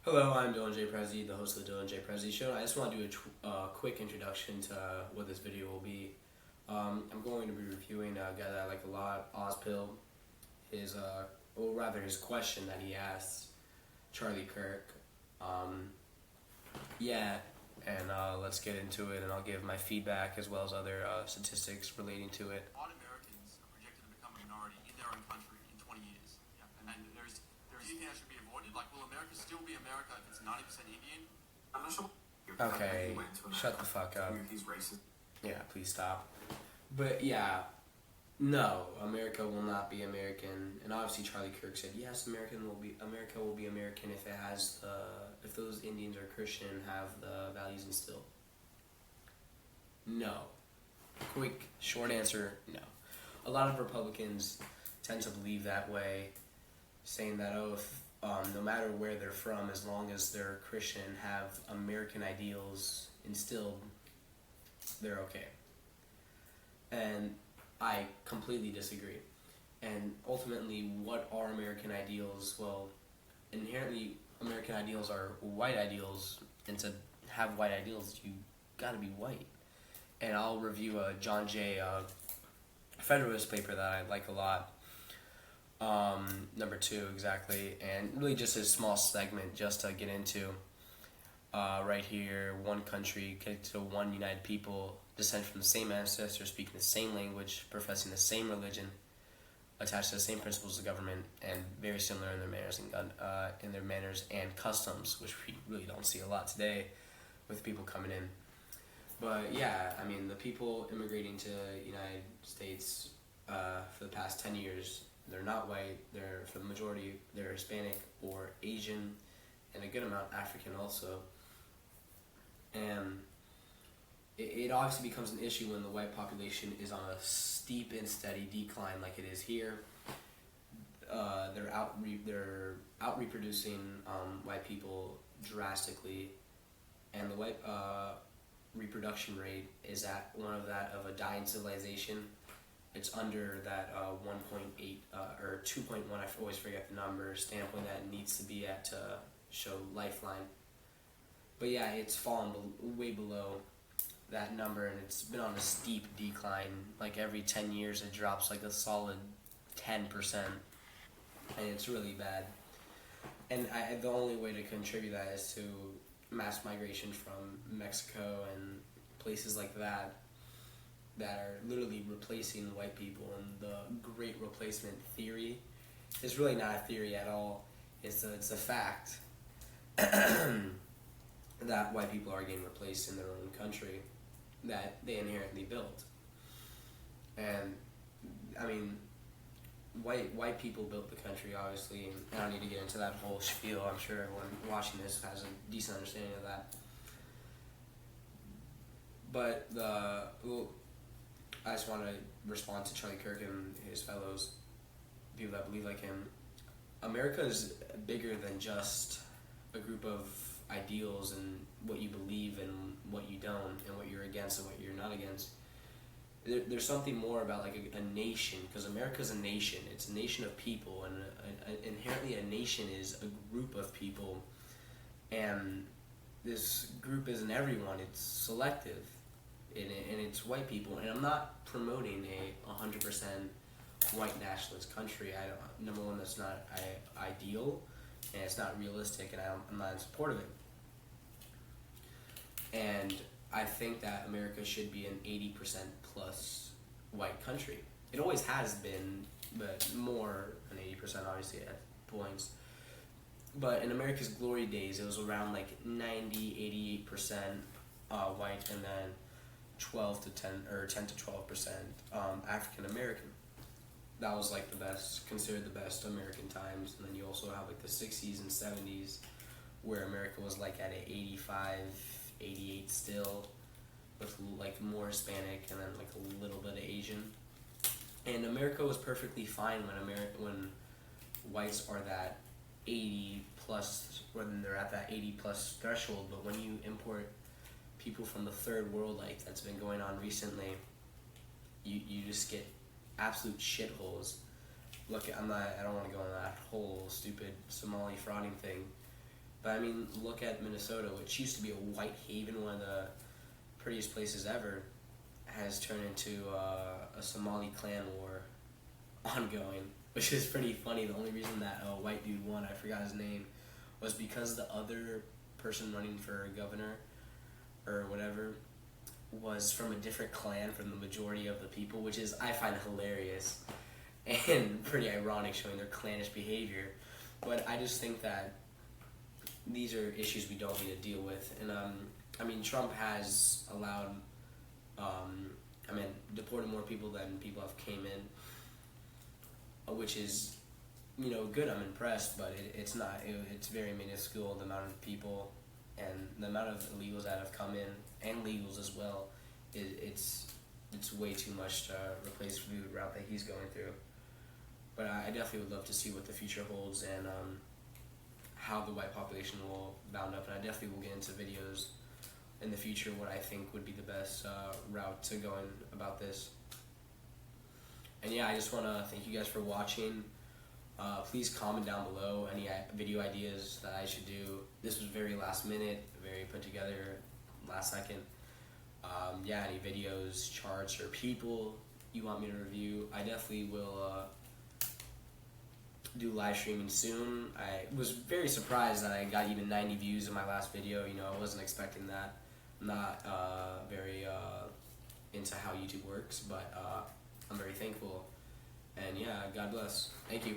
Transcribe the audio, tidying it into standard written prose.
Hello, I'm Dylan J. Prezi, the host of the Dylan J. Prezi Show. I just want to do a quick introduction to what this video will be. I'm going to be reviewing a guy that I like a lot, Ozpill. His question that he asked Charlie Kirk. Yeah, and let's get into it, and I'll give my feedback as well as other statistics relating to it. A lot of Americans are projected to become a minority in their own country in 20 years. Yeah. And there's anything that should be avoided. Like, will America still be America if it's 90% Indian? I'm not sure. Okay, shut the fuck up. He's racist. Yeah, please stop. But yeah, no, America will not be American. And obviously Charlie Kirk said, yes, America will be American if it has if those Indians are Christian and have the values instilled. No. Quick, short answer, no. A lot of Republicans tend to believe that way, saying that, no matter where they're from, as long as they're Christian, have American ideals instilled, they're okay. And I completely disagree. And ultimately, what are American ideals? Well, inherently, American ideals are white ideals, and to have white ideals, you gotta be white. And I'll review a John Jay Federalist paper that I like a lot. Number 2, exactly. And really just a small segment just to get into. Right here, one country connected to one united people, descend from the same ancestors, speaking the same language, professing the same religion, attached to the same principles of government, and very similar in their manners and customs, which we really don't see a lot today with people coming in. But yeah, I mean, the people immigrating to the United States for the past 10 years, they're not white. They're, for the majority, they're Hispanic or Asian, and a good amount African also. And it obviously becomes an issue when the white population is on a steep and steady decline like it is here. They're out reproducing white people drastically, and the white reproduction rate is at one of a dying civilization. It's under that 1.8 or 2.1, I always forget the number, standpoint that it needs to be at to show lifeline. But yeah, it's fallen way below that number, and it's been on a steep decline. Like every 10 years it drops like a solid 10%, and it's really bad. And the only way to contribute that is to mass migration from Mexico and places like that are literally replacing white people. And the great replacement theory is really not a theory at all. It's a fact that white people are getting replaced in their own country that they inherently built. And I mean, white people built the country, obviously, and I don't need to get into that whole spiel. I'm sure everyone watching this has a decent understanding of that. But I just want to respond to Charlie Kirk and his fellows, people that believe like him. America is bigger than just a group of ideals and what you believe and what you don't, and what you're against and what you're not against. There's something more about like a nation, because America's a nation. It's a nation of people, and inherently a nation is a group of people, and this group isn't everyone. It's selective, and it's white people. And I'm not promoting a 100% white nationalist country. Number one, that's not ideal, and it's not realistic, and I'm not in support of it. And I think that America should be an 80% plus white country. It always has been, but more than 80% obviously at points. But in America's glory days, it was around like 90, 88% white, and then 10 to 12% African American. That was like considered the best American times. And then you also have like the 60s and 70s, where America was like at an 85, 88 still, with like more Hispanic and then like a little bit of Asian. And America was perfectly fine when whites are that 80 plus, when they're at that 80 plus threshold. But when you import people from the third world, like that's been going on recently, you just get absolute shitholes. Look, I don't want to go on that whole stupid Somali frauding thing, But I mean, look at Minnesota, which used to be a white haven, one of the prettiest places ever, has turned into a Somali clan war ongoing, which is pretty funny. The only reason that white dude won, I forgot his name, was because the other person running for governor or whatever was from a different clan from the majority of the people, which is, I find hilarious and pretty ironic, showing their clannish behavior. But I just think that these are issues we don't need to deal with. And I mean, Trump has allowed, deported more people than people have came in, which is, good. I'm impressed, but it's not. It's very minuscule, the amount of people and the amount of illegals that have come in, and legals as well. It's way too much to replace the route that he's going through. But I definitely would love to see what the future holds and how the white population will bound up. And I definitely will get into videos in the future what I think would be the best route to going about this. And yeah, I just want to thank you guys for watching. Please comment down below any video ideas that I should do. This was very last minute, very put together, last second. Any videos, charts, or people you want me to review, I definitely will do live streaming soon. I was very surprised that I got even 90 views in my last video. I wasn't expecting that. I'm not very into how YouTube works, but I'm very thankful. And yeah, God bless. Thank you.